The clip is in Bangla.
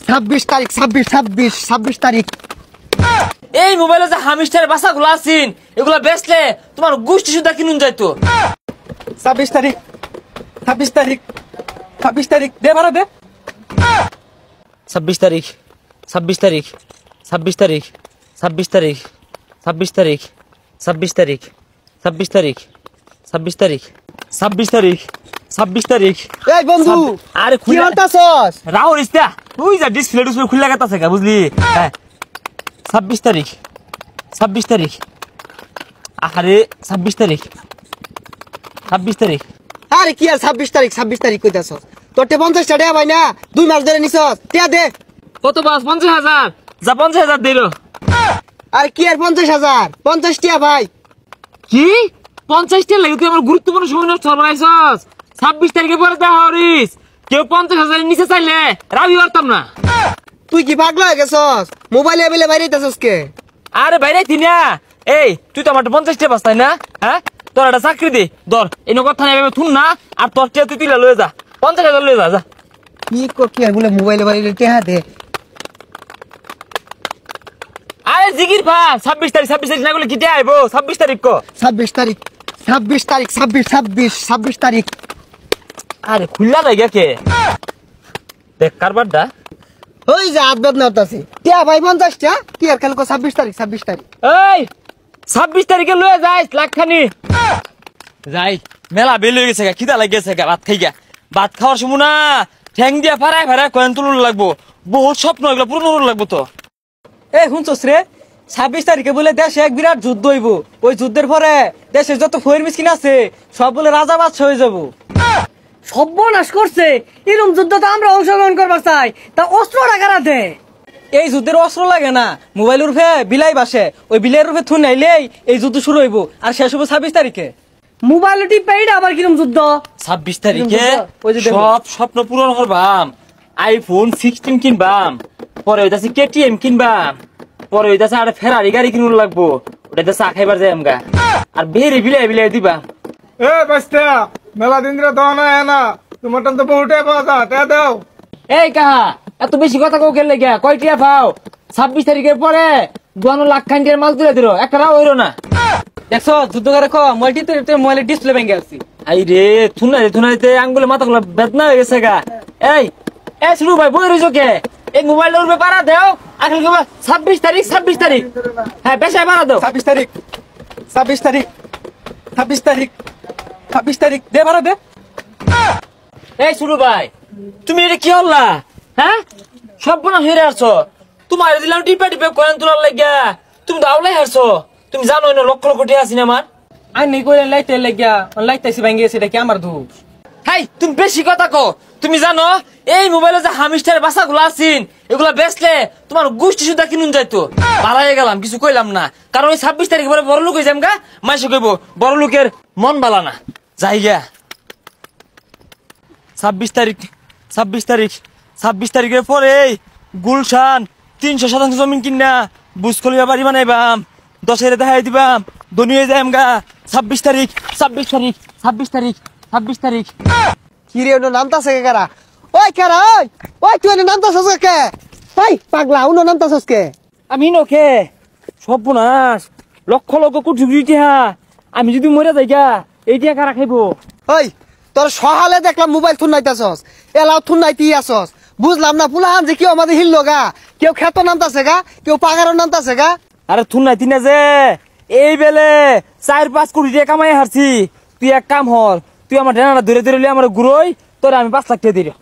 26 তারিখ 26 তারিখ। এই মোবাইলে যে হামিস্টারের বাসাগুলো আছেন এগুলা বেচলে তোমার গোষ্ঠী সুদ্ধা কিনুন যাইতো। 26 তারিখ 26 তারিখ দে ভাড়া দে। 26 তারিখ 26 তারিখ 26 তারিখ 26 তারিখ 26 তারিখ 26 তারিখ 26 তারিখ 26 তারিখ 26 তারিখ 26 তারিখ। এই বন্ধু আরে কি হতাছস? রাহুল ইস্তা তুই যা ডিসপ্লে খুলে গেতাছে গা বুঝলি। হ্যাঁ 26 তারিখ 26 তারিখ। আরে 26 তারিখ 26 তারিখ। আরে কি আর 26 তারিখ কইতাছস? তোরতে 50 টাকা ভাই না 2 মাস ধরে নিছস টিয়া দে। কত বাস 50,000 যা 50,000 দিলো। আরে কি আর 50,000 50 টাকা ভাই। কি 50 টাকা লাগে তুই আমার গুরুত্বপূর্ণ সময় নষ্ট করবাইছস। 26 তারিখে পরে দেখা হরিস কেউ 50,000 এর নিচে চাইলে রাবি পারতাম না। তুই কি পাগলা হয়ে গেছস? মোবাইলে এবেলে বাইরে যাইতাছস কে? আরে বাইরে না এই তুই তো আমার 50 টাকা বাস্তাই না। হ্যাঁ তোর একটা চাকরি দে ধর এই কথা নেই থুন না আর তোর টাকা তুই তুলে লয়ে যা 50,000 লয়ে যা। কি আর বলে মোবাইলে বাইরে টাকা দে। আরে জিগির ভা 26 তারিখ না বলে কি আইব 26 তারিখ কো 26 তারিখ 26 তারিখ। আরে খুললা লাগে কে দেখ কারবারটা ওই যে আদবাদ নাতাছি টিয়া ভাই 50 টা কি আর কালকে 26 তারিখ। এই 26 তারিখে লয়ে যাইস লাখখানি যাই মেলা বেল হয়ে গেছে গা খিদা লাগিয়েছে গা ভাত খাই গা ভাত খাওয়ার সময় না ঠ্যাং দিয়া ফারাই কয়েন তুলুন লাগবো বহুত স্বপ্ন এগুলো পূরণ লাগবো তো। এই শুনছস রে 26 তারিখে বলে দেশে এক বিরাট যুদ্ধ হইব। ওই যুদ্ধের পরে দেশের যত ফয়ের মিসকিন আছে সব বলে রাজা বাদশা হয়ে যাব। সর্বনাশ করছে এরকম যুদ্ধ তো আমরা অংশগ্রহণ করবার চাই তা অস্ত্র টাকারা দে। এই যুদ্ধের অস্ত্র লাগে না মোবাইল রূপে বিলাই বাসে ওই বিলের রূপে থুন নাইলেই এই যুদ্ধ শুরু হইব আর শেষ হবো 26 তারিখে। মোবাইল টিপে এটা আবার কিরম যুদ্ধ? 26 তারিখে সব স্বপ্ন পূরণ করবাম। আইফোন 16 কিনবাম, পরে হইতাছে কেটিএম কিনবাম, পরে হইতাছে আর ফেরারি গাড়ি কিনুন লাগবো ওটাতে চা খাইবার যাই আমগা আর বেরে বিলাই দিবা। এ বাস্তা মেলা দিন ধরে দাও না তোমার তো বহুটাই পাওয়া যা দাও। এই কাহা এত বেশি কথা কও খেললে গিয়া কয়টিয়া পাও? 26 তারিখের পরে 52 লাখ খান্ডিয়ার মাল তুলে দিল একটা রাও হইল না। দেখছো যুদ্ধ করে মোবাইলের ডিসপ্লে ভেঙে গেছে। আই রে থুনাইতে আঙ্গুলে মাথা গুলো বেদনা হয়ে গেছে গা। এই শুরু ভাই বই রইছো কে? এই মোবাইলের উপরে পাড়া দেও আখেল কে 26 তারিখ হ্যাঁ বেশায় পাড়া দাও। 26 তারিখ দে ভাড়া দে। এই শুরু ভাই তুমি এটা কি হল্লা? হ্যাঁ সর্বনাশ হয়ে আসছো। তোমার দিলাম টিপে কয়েন তোলার লাগিয়া তুমি তো আওলাই হারছো। তুমি জানো না লক্ষ লক্ষ টাকা আছে আমার। আর নেই করে লাইতে লাগিয়া লাইতেছি ভেঙে গেছে এটা কি আমার দোষ? হাই তুমি বেশি কথা কো। তুমি জানো এই মোবাইলে যে হামিস্টারের বাসাগুলো আছেন এগুলা বেচলে তোমার গোষ্ঠী সুদ্ধা কিনুন যাইতো। পালাই গেলাম কিছু কইলাম না কারণ ওই 26 তারিখ পরে বড় লোক হয়ে যাম গা মাইসে কইব বড় লোকের মন বালা না যাই গা। 26 তারিখের পরে গুলশান 300% জমিন কিনা বুঝকলিয়া বাড়ি বানাইবাম 10 দেখাই দিবাম ধনী হয়ে যাই আমগা। 26 তারিখ কি রে ওনো নামতাছে কে কারা? ওই কারা ওই তুই নামতাছস কে? ওই পাগলা ওনো নামতাছস কে? আমি নখে সর্বনাশ লক্ষ লক্ষ কোটি টাকা আমি যদি মরে যাই গা এই টাকা কারা খাইবো? ওই তোর সহালে দেখলাম মোবাইল থুন নাইতাছস এলাও থুন নাইতি আসস বুঝলাম না পুলাহান যে কেউ আমাদের হিললো গা কেউ খেত নামতাছে গা কেউ পাগারও নামতাছে গা। আরে থুন নাই তিনা যে এই বেলে 4-5 কোটি টাকা কামাই হারছি। তুই এক কাম হর তুই আমার ডেনাটা ধরে লিয়ে আমার ঘুরোই তোরে আমি 5 লাখ টাকা দিই।